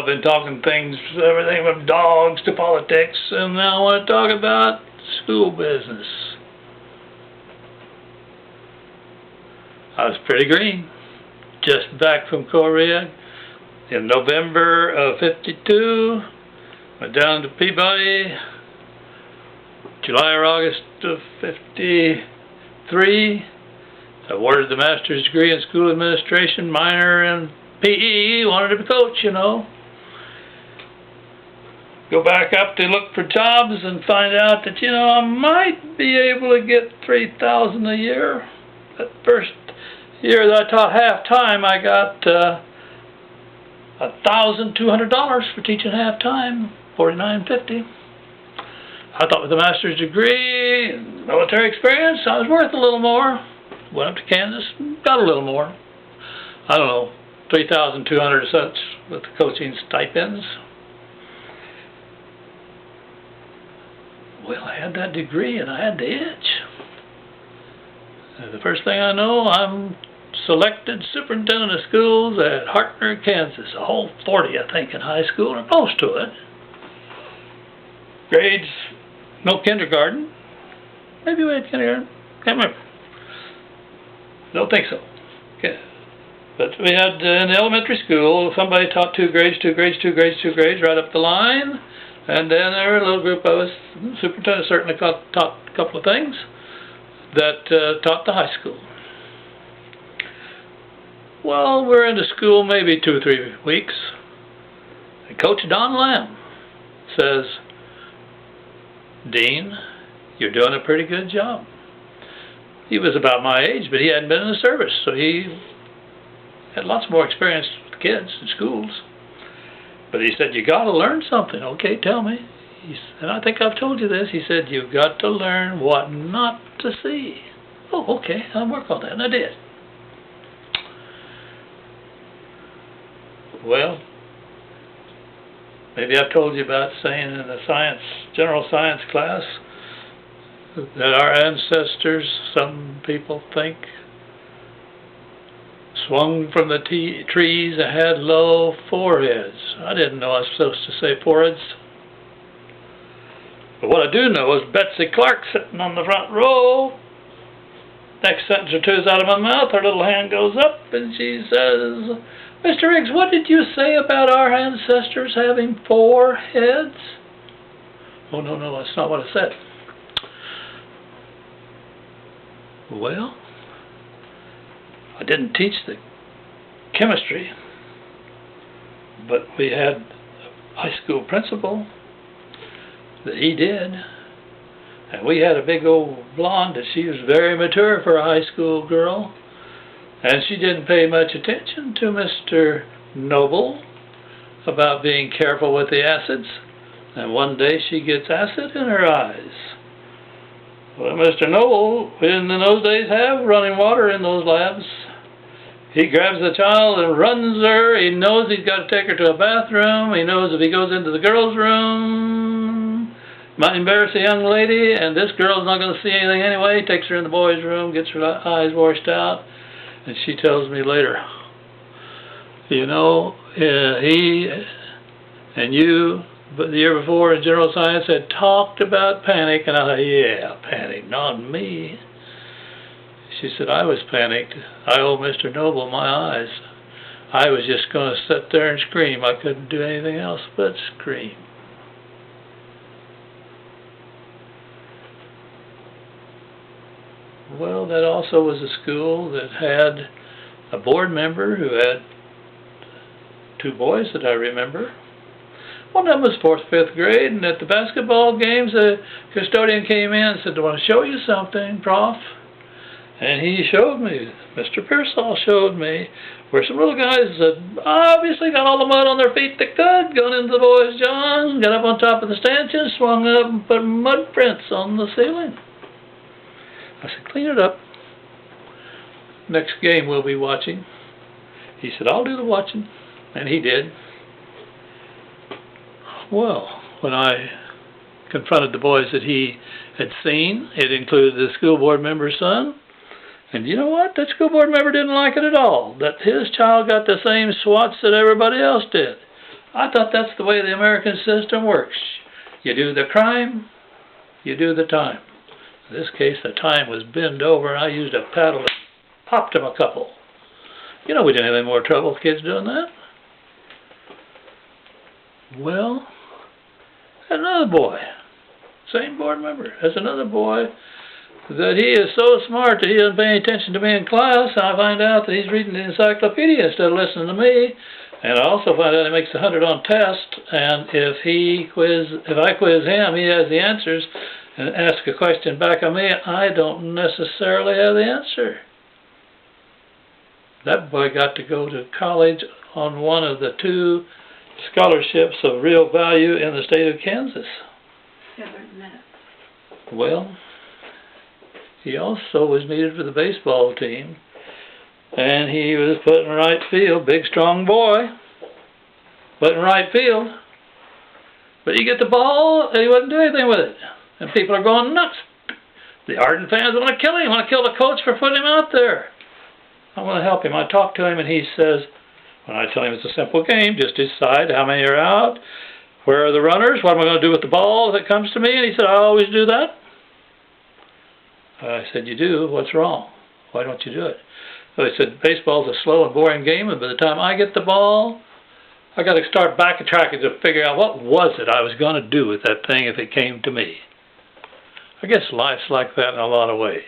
I've been talking things, everything from dogs to politics, and now I want to talk about school business. I was pretty green, just back from Korea in November of '52. Went down to Peabody, July or August of '53. Awarded the master's degree in school administration, minor in PE, wanted to be coach, you know. Go back up to look for jobs and find out that, you know, I might be able to get $3,000 a year. That first year that I taught half-time, I got $1,200 for teaching half-time, $49.50. I thought with a master's degree and military experience, I was worth a little more. Went up to Kansas, got a little more. I don't know, $3,200 or such with the coaching stipends. Well, I had that degree and I had the itch. And the first thing I know, I'm selected superintendent of schools at Hartner, Kansas. A whole 40, I think, in high school, or close to it. Grades, no kindergarten. Maybe we had kindergarten, can't remember. Don't think so. Okay. But we had in the elementary school, somebody taught 2 grades, 2 grades, 2 grades, 2 grades, right up the line. And then there were a little group of us. The superintendent certainly taught a couple of things that taught the high school. Well, we're into school maybe 2 or 3 weeks. And Coach Don Lamb says, "Dean, you're doing a pretty good job." He was about my age, but he hadn't been in the service, so he had lots more experience with kids in schools. But he said, "You got to learn something." "Okay, tell me." And I think I've told you this. He said, "You've got to learn what not to see." "Oh, okay, I'll work on that," and I did. Well, maybe I've told you about saying in the general science class, that our ancestors, some people think, swung from the trees and had low foreheads. I didn't know I was supposed to say foreheads. But what I do know is Betsy Clark sitting on the front row. Next sentence or two is out of my mouth, her little hand goes up and she says, "Mr. Riggs, what did you say about our ancestors having 4 heads?" "Oh, no, that's not what I said." Well, I didn't teach the chemistry, but we had a high school principal that he did, and we had a big old blonde that she was very mature for a high school girl, and she didn't pay much attention to Mr. Noble about being careful with the acids, and one day she gets acid in her eyes. Well, Mr. Noble didn't in those days have running water in those labs. He grabs the child and runs her. He knows he's got to take her to a bathroom. He knows if he goes into the girls' room, might embarrass a young lady, and this girl's not going to see anything anyway. He takes her in the boys' room, gets her eyes washed out, and she tells me later, "You know, he and you, but the year before in general science had talked about panic," and I thought, "Yeah, panic, not me." She said, "I was panicked. I owe Mr. Noble my eyes. I was just going to sit there and scream. I couldn't do anything else but scream." Well, that also was a school that had a board member who had 2 boys that I remember. One of them was 4th, 5th grade, and at the basketball games, the custodian came in and said, "I want to show you something, Prof." And he showed me, Mr. Pearsall showed me, where some little guys that obviously got all the mud on their feet they could, gone into the boys' john, got up on top of the stanchions, swung up and put mud prints on the ceiling. I said, "Clean it up. Next game we'll be watching." He said, "I'll do the watching." And he did. Well, when I confronted the boys that he had seen, it included the school board member's son. And you know what? That school board member didn't like it at all, that his child got the same swats that everybody else did. I thought that's the way the American system works. You do the crime, you do the time. In this case, the time was bent over, and I used a paddle and popped him a couple. You know we didn't have any more trouble with kids doing that. Well, another boy, same board member, has another boy that he is so smart that he doesn't pay any attention to me in class, and I find out that he's reading the encyclopedia instead of listening to me, and I also find out he makes 100 on test, and if I quiz him, he has the answers, and ask a question back of me, I don't necessarily have the answer. That boy got to go to college on one of the 2 scholarships of real value in the state of Kansas. Well, he also was needed for the baseball team, and he was put in right field, big strong boy, put in right field, but you get the ball and he wouldn't do anything with it, and people are going nuts. The Ardent fans want to kill him, want to kill the coach for putting him out there. I want to help him. I talk to him, and he says, when I tell him it's a simple game, just decide how many are out, where are the runners, what am I going to do with the ball if it comes to me, and he said, I always do that. I said, you do? What's wrong? Why don't you do it? So he said, baseball's a slow and boring game, and by the time I get the ball, I got to start backtracking to figure out what was it I was going to do with that thing if it came to me. I guess life's like that in a lot of ways.